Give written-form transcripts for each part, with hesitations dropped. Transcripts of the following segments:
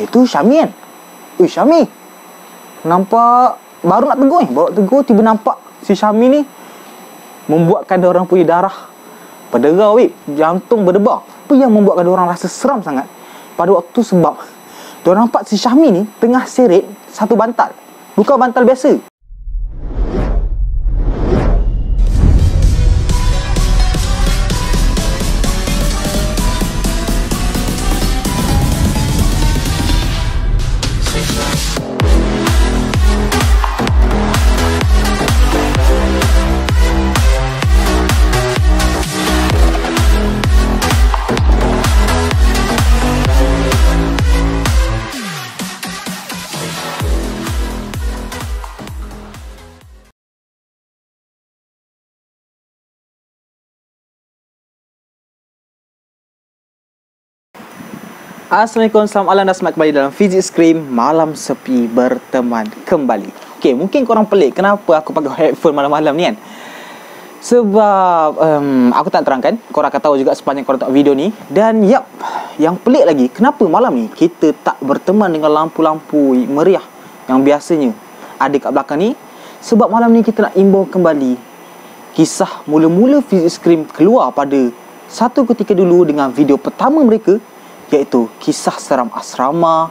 Itu Syami kan. Syami, nampak baru nak tegur ni. Baru nak tegur, tiba nampak si Syami ni membuatkan diorang punya darah berdegar, jantung berdebar. Apa yang membuatkan diorang rasa seram sangat pada waktu tu sebab diorang nampak si Syami ni tengah seret satu bantal. Bukan bantal biasa. Assalamualaikum, selamat malam dan selamat kembali dalam Physics Scream Malam Sepi berteman kembali. Okay, mungkin korang pelik kenapa aku pakai headphone malam-malam ni kan. Sebab aku tak terangkan, korang akan tahu juga sepanjang korang tengok video ni. Dan yap, yang pelik lagi, kenapa malam ni kita tak berteman dengan lampu-lampu meriah yang biasanya ada kat belakang ni. Sebab malam ni kita nak imbau kembali kisah mula-mula Physics Scream keluar pada satu ketika dulu dengan video pertama mereka, iaitu Kisah Seram Asrama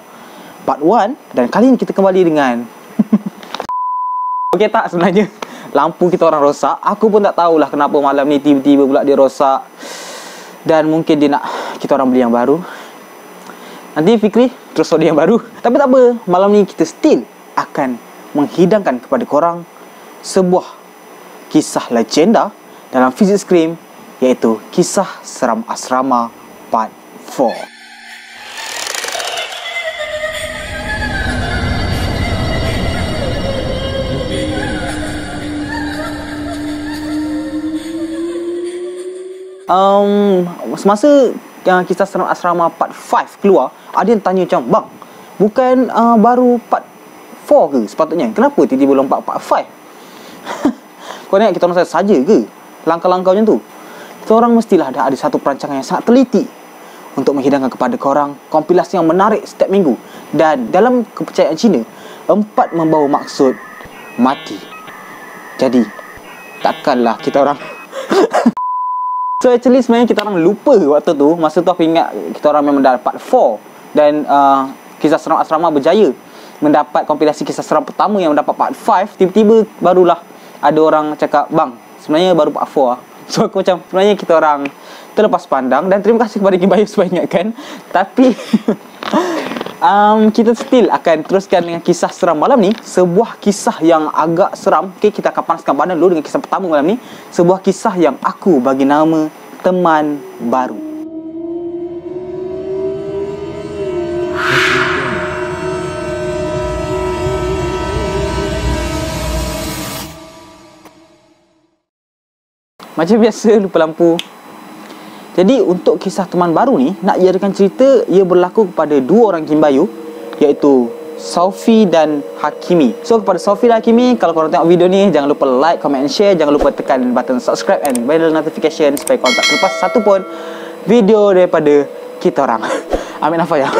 Part 1. Dan kali ni kita kembali dengan okey tak, sebenarnya lampu kita orang rosak. Aku pun tak tahulah kenapa malam ni tiba-tiba pula dia rosak. Dan mungkin dia nak kita orang beli yang baru. Nanti Fikri terus order yang baru. Tapi tak apa, malam ni kita still akan menghidangkan kepada korang sebuah kisah legenda dalam Physics Scream, iaitu Kisah Seram Asrama Part 4. Semasa Kisah Seram Asrama Part 5 keluar, ada yang tanya macam, bang, bukan baru Part 4 ke sepatutnya? Kenapa tiba-tiba lompat Part 5? Kau ingat kita orang saja ke langkah-langkah macam tu? Kita orang mestilah ada satu perancangan yang sangat teliti untuk menghidangkan kepada korang kompilasi yang menarik setiap minggu. Dan dalam kepercayaan Cina, 4 membawa maksud mati. Jadi takkanlah kita orang so actually sebenarnya kita orang lupa waktu tu. Masa tu aku ingat kita orang memang dah Part 4. Dan Kisah Seram Asrama berjaya mendapat kompilasi kisah seram pertama yang mendapat Part 5. Tiba-tiba barulah ada orang cakap, bang, sebenarnya baru Part 4 lah. So aku macam, sebenarnya kita orang terlepas pandang. Dan terima kasih kepada Kim Bayu sebab ingatkan. Tapi kita still akan teruskan dengan kisah seram malam ni. Sebuah kisah yang agak seram. Okay, kita akan panaskan badan dulu dengan kisah pertama malam ni. Sebuah kisah yang aku bagi nama Teman Baru. Macam biasa, lupa lampu. Jadi untuk kisah Teman Baru ni, nak jadikan cerita, ia berlaku kepada dua orang Kim Bayu, iaitu Sophie dan Hakimi. So kepada Sophie dan Hakimi, kalau korang tengok video ni, jangan lupa like, comment and share. Jangan lupa tekan button subscribe and bell notification supaya korang tak terlepas satu pun video daripada kita orang. Amin nafas ya.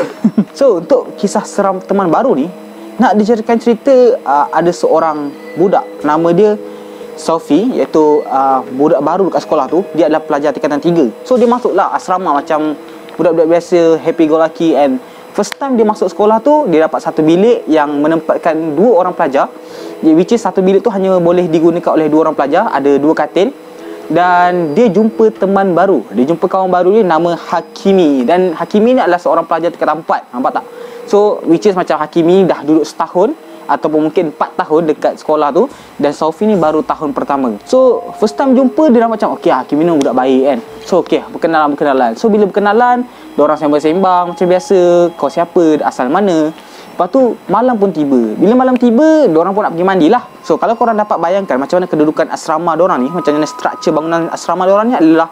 So untuk kisah seram Teman Baru ni, nak dijadikan cerita, ada seorang budak, nama dia Sophie, iaitu budak baru dekat sekolah tu. Dia adalah pelajar tingkatan 3. So dia masuklah asrama macam budak-budak biasa, happy go lucky. And first time dia masuk sekolah tu, dia dapat satu bilik yang menempatkan 2 orang pelajar, which is satu bilik tu hanya boleh digunakan oleh 2 orang pelajar. Ada 2 katil. Dan dia jumpa teman baru, dia jumpa kawan baru dia, nama Hakimi. Dan Hakimi ni adalah seorang pelajar tingkatan 4. Nampak tak? So which is macam Hakimi dah duduk setahun ataupun mungkin 4 tahun dekat sekolah tu, dan Sophie ni baru tahun pertama. So first time jumpa, dia dah macam, okey, Hakimi ni budak baik kan. So okey, berkenalan. So bila berkenalan, diorang sembang-sembang macam biasa. Kau siapa, asal mana. Lepas tu malam pun tiba. Bila malam tiba, diorang pun nak pergi mandi lah. So kalau korang dapat bayangkan macam mana kedudukan asrama diorang ni, macam mana struktur bangunan asrama diorang ni adalah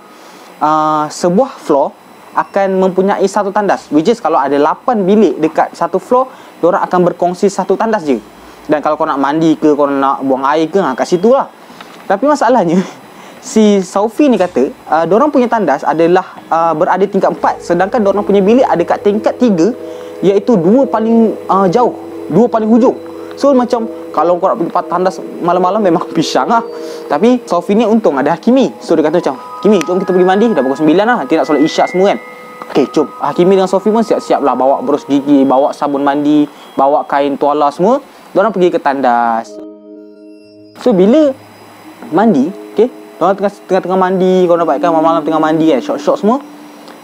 sebuah floor akan mempunyai satu tandas, which is kalau ada 8 bilik dekat satu floor, diorang akan berkongsi satu tandas je. Dan kalau kau nak mandi ke, kau nak buang air ke, kat situ lah. Tapi masalahnya, si Sophie ni kata, diorang punya tandas adalah berada tingkat 4, sedangkan diorang punya bilik ada kat tingkat 3. iaitu dua paling jauh, dua paling hujung. So macam kalau kau nak pergi tempat tandas malam-malam memang pisang lah. Tapi Sofi ni untung ada Hakimi. So dia kata macam, Hakimi jom kita pergi mandi, dah pukul 9 lah, nanti nak solat isyak semua kan. Okay jom. Hakimi dengan Sofi pun siap-siap lah, bawa berus gigi, bawa sabun mandi, bawa kain tuala semua. Diorang pergi ke tandas. So bila mandi, okay, diorang tengah-tengah mandi, kau nampakkan malam-malam tengah mandi kan, short-short semua.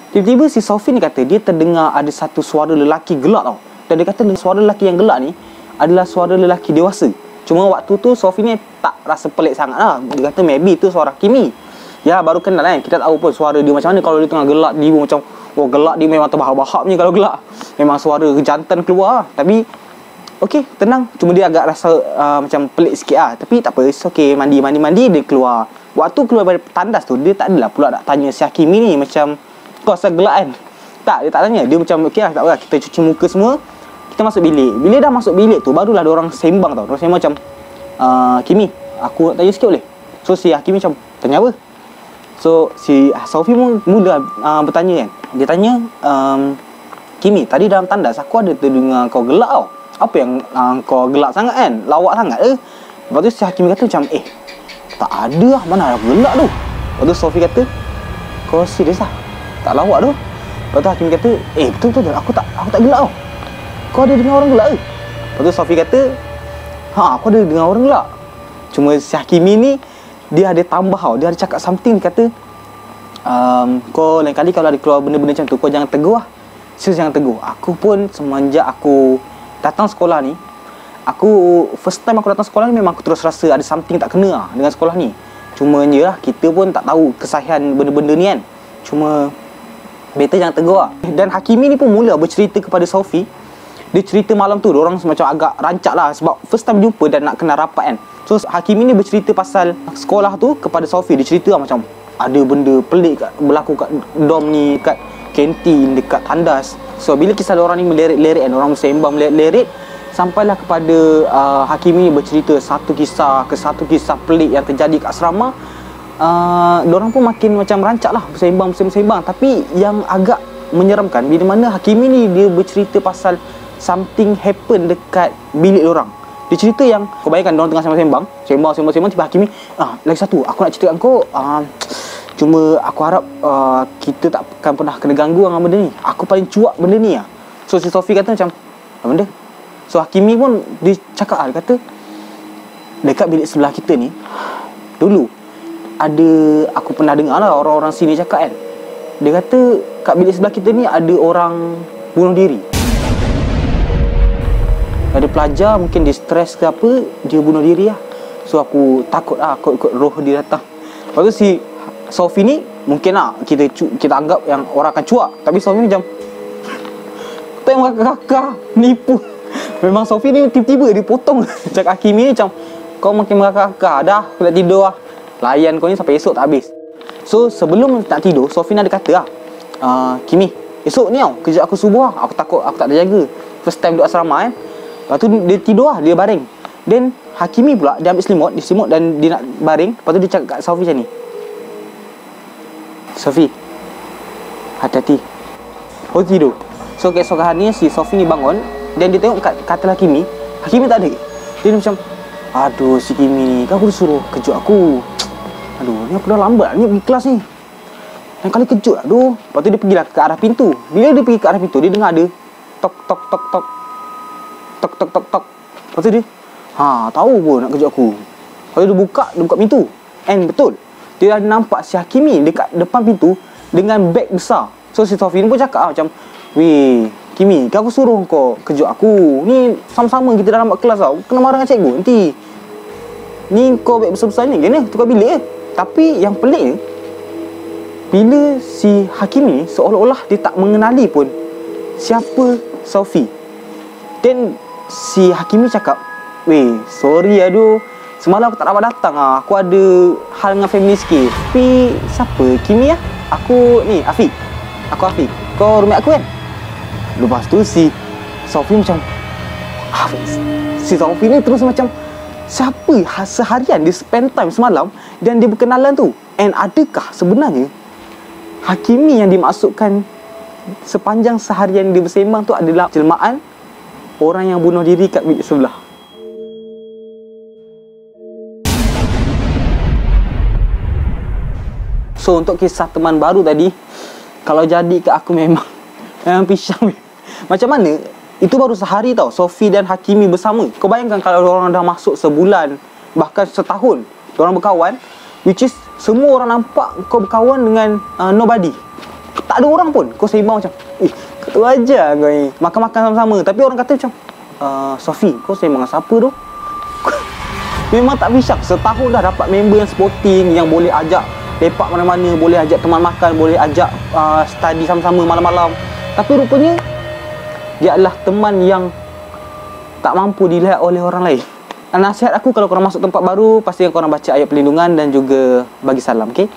Tiba-tiba si Sofi ni kata dia terdengar ada satu suara lelaki gelak tau. Dan dia kata suara lelaki yang gelak ni adalah suara lelaki dewasa. Cuma waktu tu Sofi ni tak rasa pelik sangat lah. Dia kata maybe tu suara Hakimi. Ya baru kenal kan, kita tak tahu pun suara dia macam mana. Kalau dia tengah gelak, dia macam, oh gelak dia memang terbahak-bahak punya kalau gelak. Memang suara jantan keluar. Tapi okey, tenang. Cuma dia agak rasa macam pelik sikit lah. Tapi tak apa, okey, mandi dia keluar. Waktu keluar dari tandas tu, dia tak adalah pula nak tanya si Hakimi ni macam, kau asal gelak kan? Tak, dia tak tanya. Dia macam, okey lah, tak apa, kita cuci muka semua, kita masuk bilik. Bila dah masuk bilik tu, barulah diorang sembang tau. Diorang sembang macam, Kimi, aku nak tanya sikit boleh? So si Hakimi macam, tanya apa? So si Sofi pun mula bertanya kan. Dia tanya, Kimi, tadi dalam tandas aku ada terdengar kau gelak tau. Apa yang kau gelak sangat kan? Lawak sangat ke? Lepas tu si Hakimi kata macam, tak ada lah, mana ada gelak tu. Lepas tu Sofi kata, kau serius lah? Tak lawak tu. Lepas tu Hakimi kata, betul-betul aku tak gelak tau. Kau ada dengar orang gelak ke? Lepas tu Sofi kata, aku ada dengar orang gelak. Cuma si Hakimi ni, dia ada tambah tau. Dia ada cakap something. Dia kata, kau lain kali kalau ada keluar benda-benda macam tu, kau jangan tegur lah. Serius jangan tegur. Aku pun semenjak aku datang sekolah ni, first time aku datang sekolah ni, memang aku terus rasa ada something tak kena lah dengan sekolah ni. Cuma je lah, kita pun tak tahu kesahihan benda-benda ni kan. Cuma better jangan tegur lah. Dan Hakimi ni pun mula bercerita kepada Sofi. Dia cerita malam tu, diorang macam agak rancak lah sebab first time jumpa dan nak kenal rapat kan. So Hakimi ni bercerita pasal sekolah tu kepada Sofi. Dia cerita lah macam ada benda pelik berlaku kat dom ni, kat kantin, dekat tandas. So bila kisah diorang ni melerit-lerit kan, diorang sembang melerit-lerit, sampailah kepada Hakimi ni bercerita satu kisah pelik yang terjadi kat asrama. Diorang pun makin macam rancak lah, bersembang. Tapi yang agak menyeramkan, bila mana Hakimi ni dia bercerita pasal something happen dekat bilik diorang. Dia cerita yang, kau bayangkan diorang tengah sembang, tiba Hakimi, lagi satu aku nak cerita kat kau, cuma aku harap kita tak akan pernah kena ganggu dengan benda ni. Aku paling cuak benda ni lah. So si Sofi kata macam, apa benda? So Hakimi pun dia cakap dia kata, dekat bilik sebelah kita ni, dulu ada, aku pernah dengar lah orang-orang sini cakap kan. Dia kata kat bilik sebelah kita ni ada orang bunuh diri. Ada pelajar mungkin dia stres ke apa, dia bunuh diri lah. So aku takut lah, aku ikut roh dia datang. Lepas tu si Sofi ni mungkin lah kita anggap yang orang akan cuak. Tapi Sofi macam, tengok kakak menipu. Memang Sofi ni tiba-tiba dia potong. Cakap Hakimi ni macam, kau makin kakak, dah aku nak tidur lah. Layan kau ni sampai esok tak habis. So sebelum nak tidur, Sofi ni ada kata lah, Kimi, esok ni tau kerja aku subuh lah, aku takut aku tak ada jaga. First time duduk asrama kan. Lepas tu dia tidur lah, dia baring. Then Hakimi pula dia ambil selimut dan dia nak baring. Lepas tu dia cakap kat Sofi macam ni, Sofi, hati-hati. Oh tidur. So keesokan harinya si Sofi ni bangun, dan dia tengok kat katil Hakimi tak ada. Dia macam, aduh si Kimi ni, kan aku disuruh kejut aku. Aduh ni aku dah lambat ni pergi kelas ni, lain kali kejut. Aduh. Lepas tu dia pergilah ke arah pintu. Bila dia pergi ke arah pintu, dia dengar ada tok tok tok tok tok tok tok tok. Lepas tu dia, tahu pun nak kejut aku. Lepas tu dia buka pintu. And betul, dia dah nampak si Hakimi dekat depan pintu dengan beg besar. So si Sofi pun cakap macam, weh Kimi, kan aku suruh kau kejut aku. Ni sama-sama kita dah lambat kelas tau, kena marah dengan cikgu nanti. Ni kau beg besar-besar ni kena tukar bilik ke? Tapi yang pelik ni, bila si Hakimi ni seolah-olah dia tak mengenali pun siapa Sofi. Dan si Hakimi cakap, weh sorry aduh, semalam aku tak dapat datang lah, aku ada hal dengan family sikit. Tapi siapa? Kimi lah. Aku ni Afiq. Aku Afiq. Kau roommate aku kan? Lepas tu si Sofi macam, si Sofi ni terus macam, siapa seharian dia spend time semalam dan dia berkenalan tu? And adakah sebenarnya Hakimi yang dimaksudkan sepanjang seharian dia bersembang tu adalah jelmaan orang yang bunuh diri kat bilik sebelah. So untuk kisah teman baru tadi, kalau jadi ke aku memang pisang. Macam mana? Itu baru sehari tau, Sophie dan Hakimi bersama. Kau bayangkan kalau orang dah masuk sebulan, bahkan setahun orang berkawan, which is semua orang nampak kau berkawan dengan nobody. Tak ada orang pun. Kau sembang macam, kau ajar kau ni, makan-makan sama-sama. Tapi orang kata macam, Sophie, kau sembang dengan siapa tu? Memang tak pisang. Setahun dah dapat member yang sporting, yang boleh ajak lepak mana-mana, boleh ajak teman makan, boleh ajak study sama-sama malam-malam. Tapi rupanya dia adalah teman yang tak mampu dilihat oleh orang lain. Nasihat aku, kalau korang masuk tempat baru, pastikan korang baca ayat perlindungan dan juga bagi salam, okay?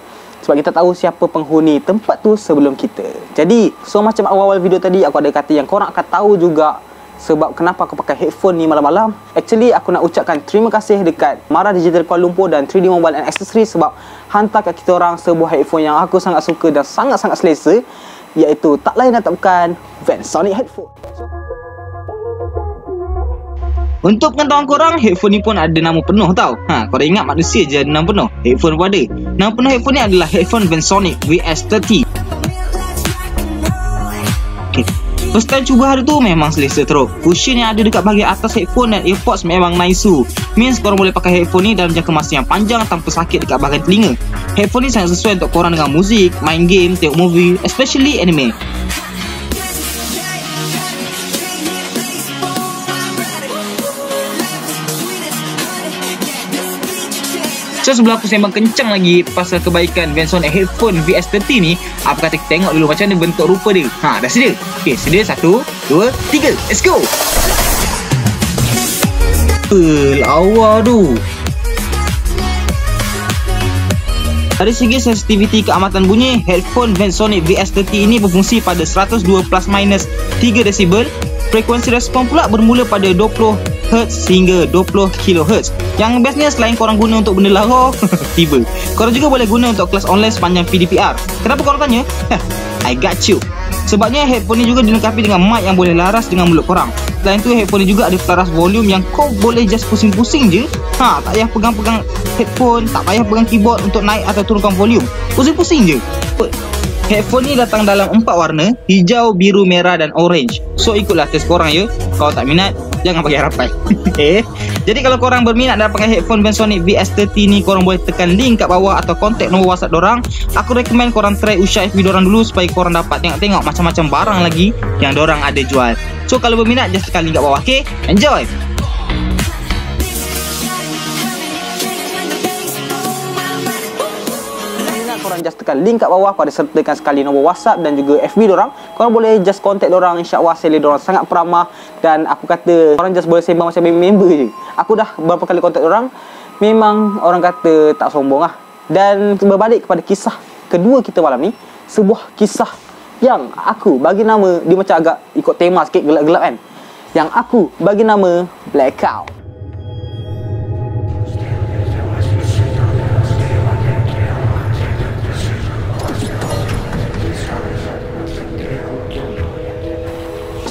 Sebab kita tahu siapa penghuni tempat tu sebelum kita. Jadi, so macam awal-awal video tadi, aku ada kata yang korang akan tahu juga sebab kenapa aku pakai headphone ni malam-malam. Actually, aku nak ucapkan terima kasih dekat Mara Digital Kuala Lumpur dan 3D Mobile and Accessories sebab hantar kat kita orang sebuah headphone yang aku sangat suka dan sangat-sangat selesa, iaitu tak lain dan tak bukan VanSonic headphone. Untuk pengetahuan korang, headphone ni pun ada nama penuh tau. Korang ingat manusia je ada nama penuh, headphone pun ada. Nama penuh headphone ni adalah headphone VanSonic VS30. Okay. First time cuba hari tu memang selesa teruk. Cushion yang ada dekat bahagian atas headphone dan earpods memang nice. Means korang boleh pakai headphone ni dalam jangka masa yang panjang tanpa sakit dekat bahagian telinga. Headphone ni sangat sesuai untuk korang dengan muzik, main game, tengok movie, especially anime. So sebelum aku sembang kencang lagi pasal kebaikan VanSonic headphone VS30 ni, apa kata kita tengok dulu macam mana bentuk rupa dia. Dah sedia? Okay, sedia. 1, 2, 3, let's go! Lawa tu. Dari segi sensitivity keamatan bunyi, headphone VanSonic VS30 ini berfungsi pada 102 plus minus 3 desibel. Frekuensi respon pula bermula pada 20Hz hingga 20kHz. Yang bestnya selain korang guna untuk benda lara, tiba, korang juga boleh guna untuk kelas online sepanjang PDPR. Kenapa korang tanya? I got you. Sebabnya headphone ni juga dilengkapi dengan mic yang boleh laras dengan mulut korang. Selain tu, headphone ni juga ada pelaras volume yang kau boleh just pusing-pusing je. Tak payah pegang-pegang headphone, tak payah pegang keyboard untuk naik atau turunkan volume. Pusing-pusing je. Headphone ni datang dalam 4 warna, hijau, biru, merah dan orange. So ikutlah test korang ya. Kalau tak minat, jangan pakai harapan. Jadi kalau korang berminat dan pakai headphone VanSonic VS30 ni, korang boleh tekan link kat bawah atau kontak nombor WhatsApp dorang. Aku recommend korang try usah FB dorang dulu supaya korang dapat tengok-tengok macam-macam barang lagi yang dorang ada jual. So kalau berminat, just tekan link kat bawah, okay? Enjoy! Korang just tekan link kat bawah. Aku ada sertakan sekali nombor WhatsApp dan juga FB dorang. Korang boleh just contact dorang. InsyaAllah seller dorang sangat peramah. Dan aku kata korang just boleh sembang macam member je. Aku dah beberapa kali contact dorang, memang orang kata tak sombong lah. Dan berbalik kepada kisah kedua kita malam ni, sebuah kisah yang aku bagi nama, dia macam agak ikut tema sikit, gelap-gelap kan. Yang aku bagi nama Blackout.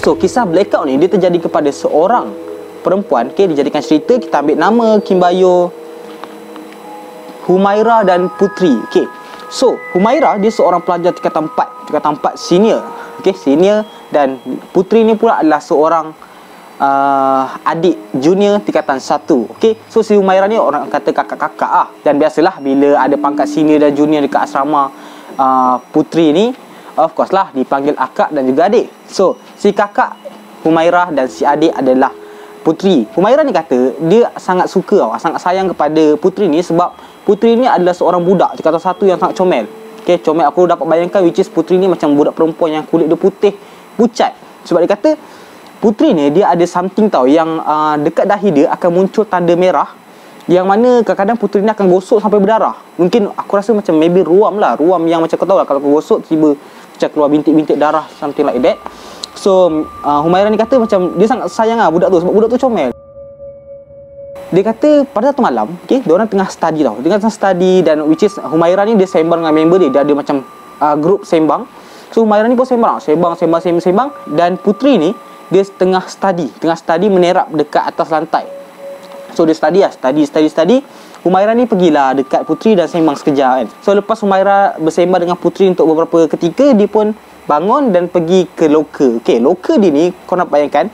So, kisah Blackout ni dia terjadi kepada seorang perempuan. Okay, dijadikan cerita. Kita ambil nama Kimbayo, Humaira dan Putri. Okay, so Humaira dia seorang pelajar tingkatan 4 senior. Okay, senior. Dan Putri ni pula adalah seorang adik junior tingkatan 1. Okay, so si Humaira ni orang kata kakak-kakak lah. Dan biasalah bila ada pangkat senior dan junior dekat asrama Putri ni, of course lah dipanggil akak dan juga adik. So si kakak Humaira dan si adik adalah Putri. Humaira ni kata dia sangat suka, sangat sayang kepada Putri ni sebab Putri ni adalah seorang budak tingkatan 1 yang sangat comel. Okay, comel aku dapat bayangkan, which is Putri ni macam budak perempuan yang kulit dia putih pucat. Sebab dia kata Putri ni dia ada something tau, yang dekat dahi dia akan muncul tanda merah, yang mana kadang-kadang Putri ni akan gosok sampai berdarah. Mungkin aku rasa macam maybe ruam lah, ruam yang macam kau tahu lah, kalau kau gosok tiba macam keluar bintik-bintik darah, something like that. So Humaira ni kata macam dia sangat sayang lah budak tu sebab budak tu comel. Dia kata pada satu malam, okay, diorang tengah study tau. Dia tengah study, dan which is Humaira ni dia sembang dengan member dia. Dia ada macam group sembang. So Humairah ni pun sembang. Dan puteri ni dia tengah study menerap dekat atas lantai. So dia study. Humairah ni pergilah dekat puteri dan sembang sekejap kan. So lepas Humairah bersembang dengan puteri untuk beberapa ketika, dia pun bangun dan pergi ke loker. Okay, loker dia ni, kau nak bayangkan,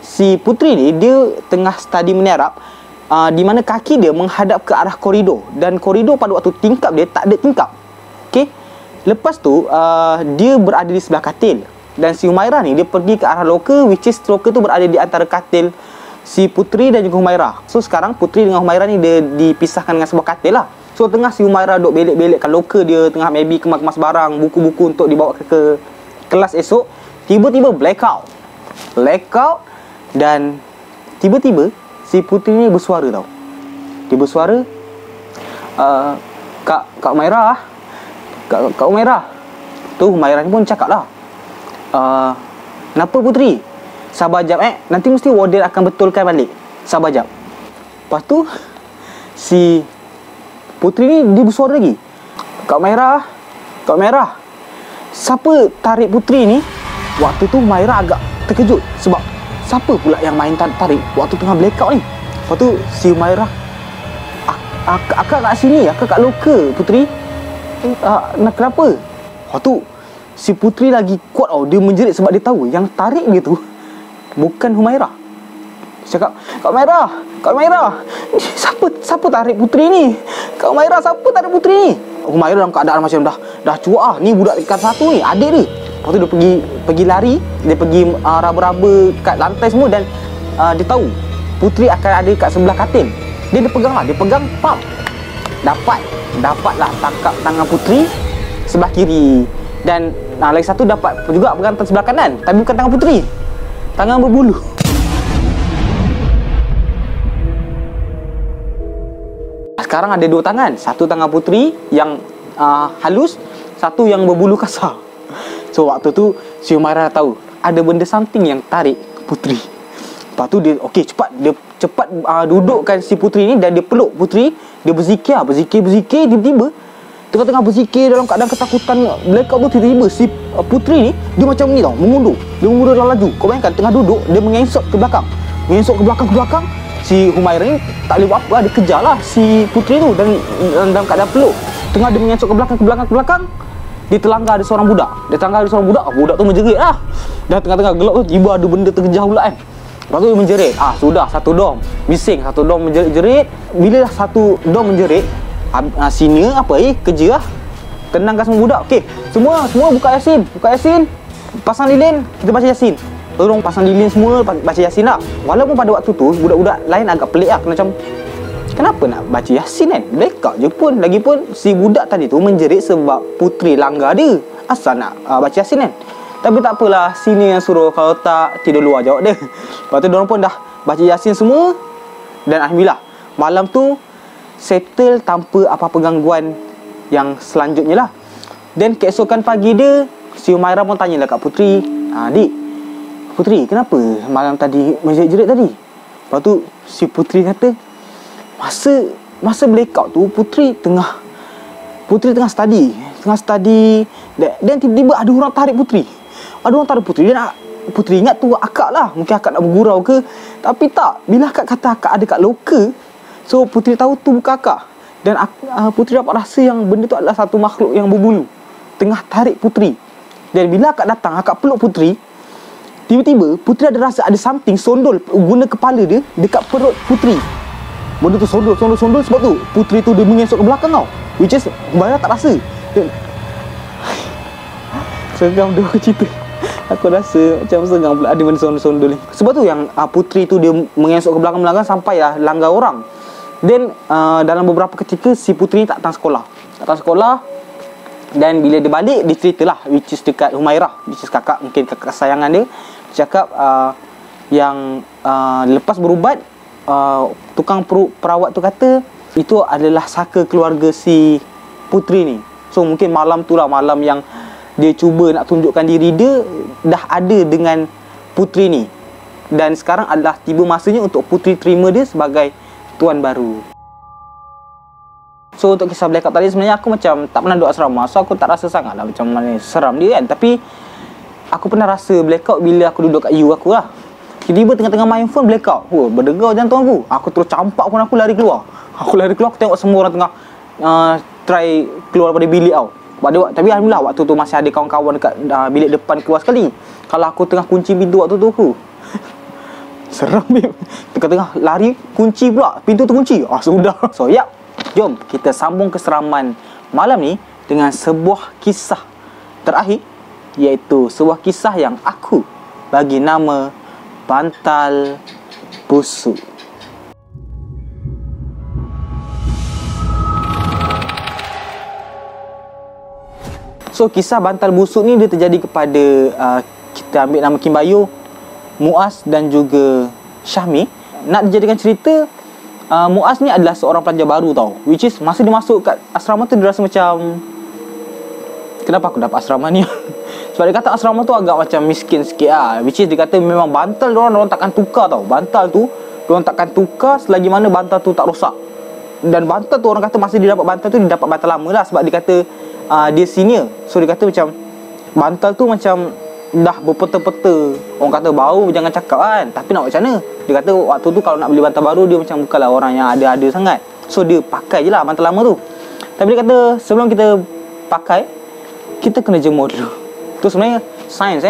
si puteri ni dia tengah study menerap, di mana kaki dia menghadap ke arah koridor. Dan koridor pada waktu tingkap dia tak ada tingkap. Okay, lepas tu dia berada di sebelah katil. Dan si Humairah ni dia pergi ke arah loker, which is loker tu berada di antara katil si puteri dan juga Humairah. So sekarang puteri dengan Humairah ni dia dipisahkan dengan sebuah katil lah. So tengah si Humairah duk belek-belekkan loker dia, tengah maybe kemas-kemas barang, buku-buku untuk dibawa ke kelas esok, tiba-tiba blackout. Dan tiba-tiba si puteri ni bersuara tau. Dia bersuara, Kak Humairah, Kak Humairah. Tu Humairah ni pun cakap lah, kenapa puteri? Sabar jap nanti mesti warden akan betulkan balik. Sabar jap. Lepas tu si puteri ni dia bersuara lagi, Kak Humairah, siapa tarik puteri ni? Waktu tu Humairah agak terkejut sebab siapa pula yang main tarik waktu tengah blackout ni? Lepas tu si Humairah, akak kat sini, akak kat loker puteri. Kenapa? Lepas tu si puteri lagi kuat tau, dia menjerit sebab dia tahu yang tarik dia tu bukan Humairah. Dia cakap, Kak Humairah, siapa tarik puteri ni? Kak Humairah, siapa tarik puteri ni? Humairah dalam keadaan macam dah cuak ni budak dekat satu ni, adik dia. Lepas tu dia pergi lari, dia pergi raba-raba kat lantai semua. Dan dia tahu puteri akan ada kat sebelah katil. Dia pegang, pam, dapatlah tangkap tangan puteri sebelah kiri. Dan lagi satu dapat juga pegang sebelah kanan, tapi bukan tangan puteri, tangan berbulu. Sekarang ada dua tangan, satu tangan puteri yang halus, satu yang berbulu kasar. So waktu tu si Humairah tahu ada benda something yang tarik puteri. Lepas tu dia cepat dudukkan si puteri ni dan dia peluk puteri. Dia berzikir, tiba-tiba tengah-tengah berzikir dalam keadaan ketakutan blackout tu, tiba-tiba si puteri ni dia macam ni tau, mengundur dalam laju. Kau bayangkan tengah duduk, dia mengesok ke belakang. Si Humairah ni tak boleh buat apa, dia kejarlah si puteri tu dan dalam keadaan peluk. Tengah dia mengesok ke belakang, dia terlanggar ada seorang budak. Budak tu menjerit lah. Dah tengah-tengah gelap tu tiba ada benda terkejar pula kan. Lepas tu dia menjerit. Sudah satu dom bising, satu dom menjerit. Bila dah satu dom menjerit, senior kerja lah, tenangkan semua budak. Okey, semua buka Yasin, pasang lilin, kita baca Yasin. Tolong pasang lilin semua, baca Yasin lah. Walaupun pada waktu tu budak-budak lain agak pelik lah, macam kenapa nak baca Yasin kan, blackout je pun. Lagipun si budak tadi tu menjerit sebab puteri langgar dia, asal nak baca Yasin kan. Tapi tak apalah, sini yang suruh, kalau tak tidur luar jawab dia. Lepas tu diorang pun dah baca Yasin semua. Dan alhamdulillah malam tu settle tanpa apa-apa gangguan yang selanjutnya lah. Dan keesokan pagi dia, si Humairah pun tanyalah kat puteri, Dik, puteri kenapa malam tadi menjerit-jerit tadi? Lepas tu si puteri kata, Masa blackout tu puteri tengah study dan tiba-tiba ada orang tarik puteri. Dan puteri ingat tu akak lah, mungkin akak nak bergurau ke. Tapi tak, bila akak kata akak ada kat loker, so puteri tahu tu bukan akak. Dan puteri dapat rasa yang benda tu adalah satu makhluk yang berbulu tengah tarik puteri. Dan bila akak datang, akak peluk puteri, tiba-tiba puteri ada rasa ada something sondol guna kepala dia dekat perut puteri. Benda tu sondol. Sebab tu puteri tu dia mengesok ke belakang tau, which is Humairah tak rasa. Seram dia cerita, aku rasa macam seram pula ada benda sondol ni. Sebab tu yang puteri tu dia mengesok ke belakang sampai lah langgar orang. Dan dalam beberapa ketika si puteri tak datang sekolah. Dan bila dia balik, dia ceritalah, which is dekat Humairah, which is kakak, mungkin kakak kesayangan dia. Dia cakap yang lepas berubat, tukang perawat tu kata itu adalah saka keluarga si puteri ni. So mungkin malam tu lah malam yang dia cuba nak tunjukkan diri dia dah ada dengan puteri ni. Dan sekarang adalah tiba masanya untuk puteri terima dia sebagai tuan baru. So untuk kisah blackout tadi, sebenarnya aku macam tak pernah duduk asrama, so aku tak rasa sangat lah macam mana seram dia kan. Tapi aku pernah rasa blackout bila aku duduk kat U aku lah. Tiba-tiba tengah-tengah main phone blackout. Berdegar jantung aku. Aku terus campak pun, aku lari keluar. Aku tengok semua orang tengah try keluar daripada bilik tau. Tapi alhamdulillah waktu tu masih ada kawan-kawan dekat bilik depan keluar sekali. Kalau aku tengah kunci pintu waktu tu aku seram babe. Tengah-tengah lari, kunci pula, pintu tu kunci. Sudah. So jom kita sambung keseraman malam ni dengan sebuah kisah terakhir, iaitu sebuah kisah yang aku bagi nama Bantal Busuk. So kisah Bantal Busuk ni dia terjadi kepada kita ambil nama Kim Bayu, Muaz dan juga Syahmi. Nak dijadikan cerita, Muaz ni adalah seorang pelajar baru tau. Which is masa dia masuk kat asrama tu, dia rasa macam, kenapa aku dapat asrama ni? Sebab dia kata asrama tu agak macam miskin sikit lah. Which is dia kata memang bantal diorang takkan tukar tau. Bantal tu diorang takkan tukar selagi mana bantal tu tak rosak. Dan bantal tu orang kata masa dia dapat bantal tu, dia dapat bantal lama lah. Sebab dia kata dia senior. So dia kata macam bantal tu macam dah berpeta-peta. Orang kata bau jangan cakap kan. Tapi nak macam mana? Dia kata waktu tu kalau nak beli bantal baru, dia macam bukanlah orang yang ada-ada sangat. So dia pakai je lah bantal lama tu. Tapi dia kata sebelum kita pakai, kita kena jemur dulu. Tu sebenarnya sains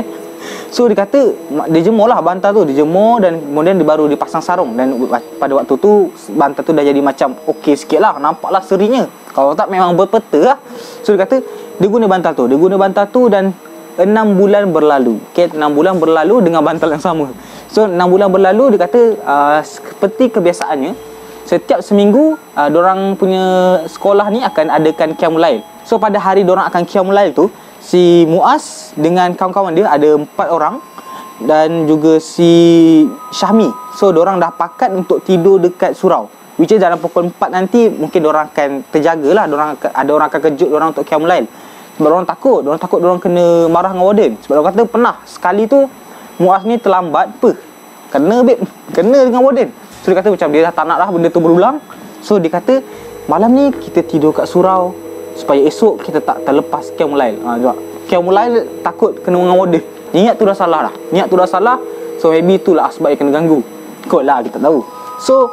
So dia kata dia jemur lah bantal tu. Dia jemur dan kemudian dia baru dipasang sarung. Dan pada waktu tu bantal tu dah jadi macam okey sikit lah. Nampaklah serinya. Kalau tak memang berpeta lah. So dia kata dia guna bantal tu. Dia guna bantal tu dan 6 bulan berlalu. 6 bulan berlalu dengan bantal yang sama. So 6 bulan berlalu, dia kata seperti kebiasaannya, setiap seminggu dorang punya sekolah ni akan adakan Qiyamul Lail. So pada hari dorang akan Qiyamul Lail tu, si Muaz dengan kawan-kawan dia ada 4 orang dan juga si Syahmi. So dorang dah pakat untuk tidur dekat surau. Which is dalam pukul 4 nanti mungkin dorang akan terjaga lah. Ada orang akan kejut dorang untuk Qiyamul Lail. Sebab dorang takut dorang kena marah dengan warden. Sebab dorang kata pernah sekali tu Muaz ni terlambat kena dengan warden. So dia kata macam dia dah tak nak lah benda tu berulang. So dia kata malam ni kita tidur kat surau supaya esok kita tak terlepas Qiyamul Lail. Qiyamul Lail takut kena dengan warden. Niat tu dah salah dah. So maybe itulah sebab dia kena ganggu. Kot lah, kita tahu. So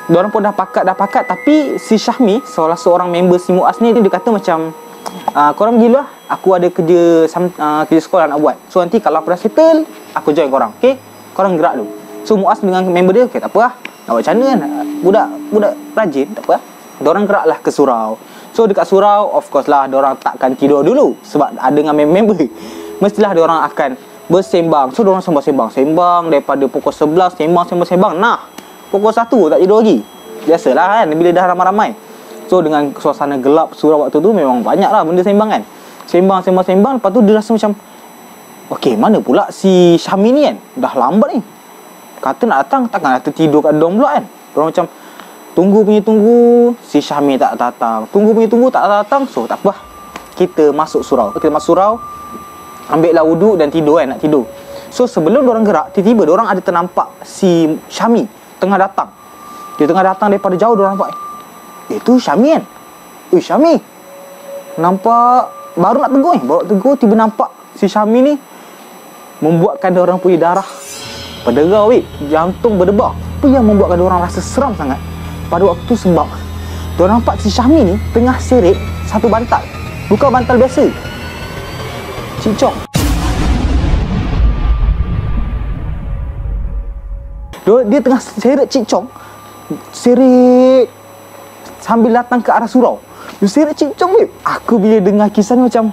diorang pun dah pakat. Tapi si Syahmi, salah seorang member si Muaz ni, dia kata macam korang pergi lah, aku ada kerja sekolah nak buat. So nanti kalau aku dah settle, aku join korang. Okay, korang gerak dulu. So Muaz dengan member dia, okay tak apa lah, nak buat macam mana kan, budak rajin, tak apa lah. Diorang gerak lah ke surau. So dekat surau, of course lah, diorang takkan tidur dulu. Sebab ada dengan member, mestilah diorang akan bersembang. So diorang sembang daripada pukul 11, sembang. Nah, pukul 1 tak tidur lagi. Biasalah kan, bila dah ramai-ramai. So dengan suasana gelap surau waktu tu, memang banyak lah benda sembang kan. Sembang. Lepas tu dia rasa macam, okay, mana pula si Syahmi ni kan, dah lambat ni. Kata nak datang, takkan nak tertidur kat dorm pula kan. Diorang macam tunggu, si Syahmi tak datang. Tunggu, tak datang. So tak apa, kita masuk surau. Ambil lah wuduk dan tidur kan, nak tidur. So sebelum diorang gerak, tiba-tiba diorang ada ternampak si Syahmi tengah datang. Dia tengah datang daripada jauh, diorang nampak, itu Syahmi kan. Syahmi, nampak baru nak tegur, tiba nampak si Syahmi ni membuatkan diorang punya darah berdegar, jantung berdebar. Apa yang membuatkan diorang rasa seram sangat pada waktu tu, sebab diorang nampak si Syahmi ni tengah seret satu bantal. Bukan bantal biasa, cicong. Dia tengah seret cicong, seret sambil datang ke arah surau. Dia seret cicong, babe. Aku bila dengar kisah ni macam,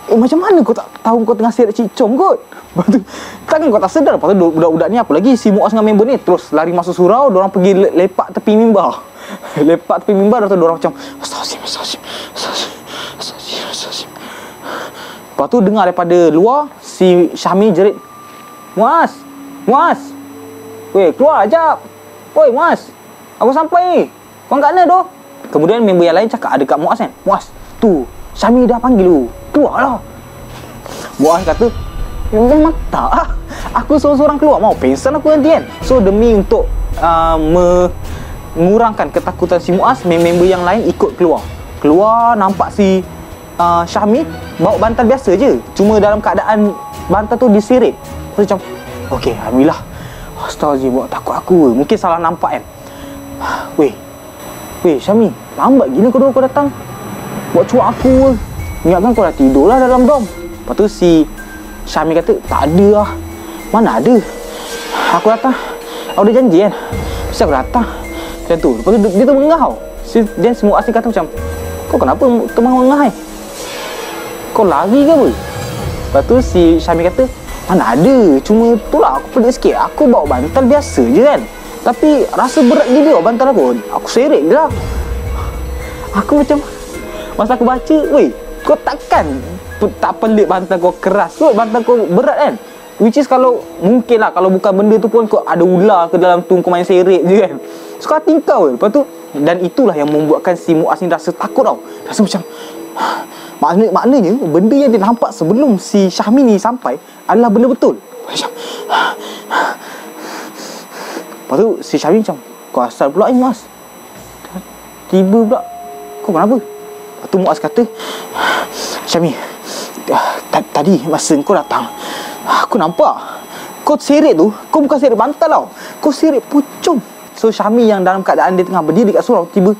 macam mana kau tak tahu kau tengah seret cicong kot? Lepas tu, takkan kau tak sedar. Lepas tu budak-budak ni, apa lagi si Muaz dengan member ni, terus lari masuk surau. Diorang pergi lepak tepi mimbar. Lepak tepi mimbar. Lepas tu diorang macam, Astagfirullahaladzim. Lepas tu dengar daripada luar, si Syahmi jerit, Muaz, weh, keluar ajap. Oi Muaz, aku sampai ni, kau kat mana tu? Kemudian member yang lain cakap, ada kat Muaz kan, Muaz, tu Syahmi dah panggil lu, keluar lah. Muaz kata, memang tak lah, aku seorang-seorang keluar, mau pingsan aku nanti kan. So demi untuk mengurangkan ketakutan si Muaz, member yang lain ikut keluar nampak si Syahmi bawa bantal biasa je, cuma dalam keadaan bantal tu diseret. So macam okey, alhamdulillah. Astaghfirullah, buat takut aku. Mungkin salah nampak kan. Weh Syahmi, lambat gila kau datang. Buat cuak aku. Ingatkan kau dah tidur lah dalam dom. Lepas tu si Syahmi kata, tak ada lah. Mana ada, aku datang. Aku dah janji kan, mesti aku datang. Macam tu. Lepas tu dia termengah tau. Dan semua asli kata macam, kau kenapa termengah ni? Kau lari ke apa? Lepas tu si Syahmi kata, mana ada, cuma tu lah aku pelik sikit. Aku bawa bantal biasa je kan, tapi rasa berat gila bantal aku. Aku seret je lah. Aku macam, masa aku baca, weh, kau takkan tak pelik bantal kau keras kot, bantal kau berat kan. Which is kalau mungkin lah, kalau bukan benda tu pun kau ada ular ke dalam tu, kau main seret je kan. Suka hati kau. Lepas tu, dan itulah yang membuatkan si Muaz ni rasa takut tau. Rasa macam maknanya benda yang dia nampak sebelum si Syahmi ni sampai adalah benda betul. Macam lepas tu si Syahmi macam, kau asal pula ni Muaz? Tiba pula, kau kenapa? Lepas tu Muaz kata, Syahmi, tadi masa kau datang, aku nampak kau seret tu, kau bukan seret bantal tau, kau seret pucung. So Syahmi yang dalam keadaan dia tengah berdiri kat surau, tiba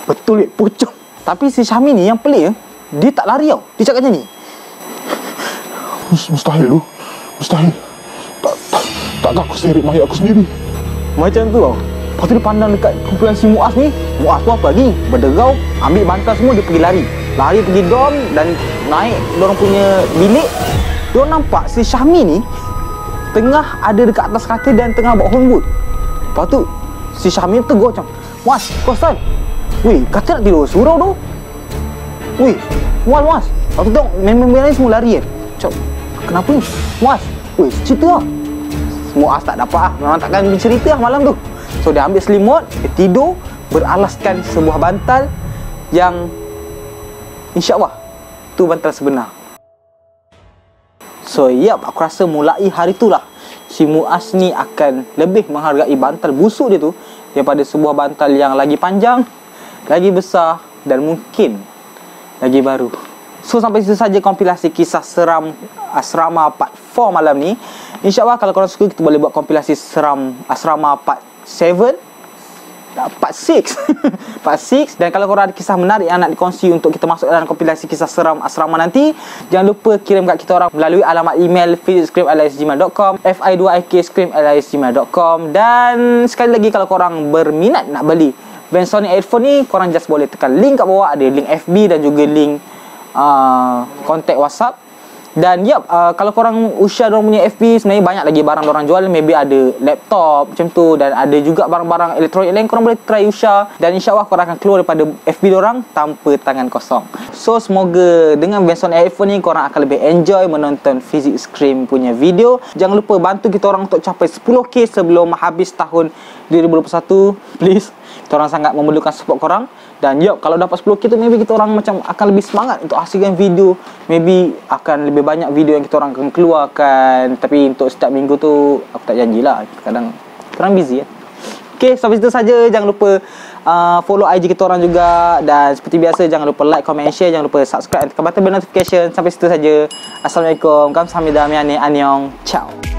betul pucung. Tapi si Syahmi ni yang pelik, dia tak lari tau. Dia cakap macam ni, mustahil tu, mustahil. Takkan aku seret mayat aku sendiri. macam tu tau. Lepas tu dia pandang dekat kumpulan si Muaz ni. Muaz tu apa lagi, berderau, ambil bantal semua, dia pergi lari pergi dom dan naik diorang punya bilik. Diorang nampak si Syahmi ni tengah ada dekat atas katil dan tengah bawa homewood. Lepas tu si Syahmi tegur macam, Muaz, kau asal? Weh, kata nak tidur surau tu. Weh, Muaz. Lepas tu tengok member lain semua lari kan. Macam, kenapa ni? Muaz, weh, cerita lah. Muaz tak dapat lah, memang takkan bercerita lah malam tu. So dia ambil selimut, dia tidur beralaskan sebuah bantal yang InsyaAllah tu bantal sebenar. So aku rasa mulai hari tu lah si Muaz ni akan lebih menghargai bantal busuk dia tu daripada sebuah bantal yang lagi panjang, lagi besar dan mungkin lagi baru. So sampai situ saja kompilasi kisah seram asrama part 4 malam ni. InsyaAllah kalau korang suka, kita boleh buat kompilasi seram asrama part 7, part 6 part 6. Dan kalau korang ada kisah menarik yang nak dikongsi untuk kita masuk dalam kompilasi kisah seram asrama nanti, jangan lupa kirim kat kita orang melalui alamat email fizikscream@gmail.com, fi2ik@gmail.com. Dan sekali lagi, kalau korang berminat nak beli Vansonic headphone ni, korang just boleh tekan link kat bawah. Ada link FB dan juga link kontak WhatsApp. Dan kalau korang usia dorang punya FB, sebenarnya banyak lagi barang dorang jual. Maybe ada laptop macam tu, dan ada juga barang-barang elektronik lain. Korang boleh try usia, dan insyaAllah korang akan keluar daripada FB dorang tanpa tangan kosong. So semoga dengan Vansonic headphone ni korang akan lebih enjoy menonton Physics Cream punya video. Jangan lupa bantu kita orang untuk capai 10k sebelum habis tahun 2021. Please, kita orang sangat memerlukan support korang. Dan kalau dapat 10k tu, maybe kita orang macam akan lebih semangat untuk hasilkan video. Maybe akan lebih banyak video yang kita orang akan keluarkan. Tapi untuk setiap minggu tu, aku tak janjilah. Kadang kita orang busy kan. Okay, sampai situ saja. Jangan lupa follow IG kita orang juga. Dan seperti biasa, jangan lupa like, comment, share. Jangan lupa subscribe dan tekan button bell notification. Sampai situ saja. Assalamualaikum. Kamsahamnida. Annyeong. Ciao.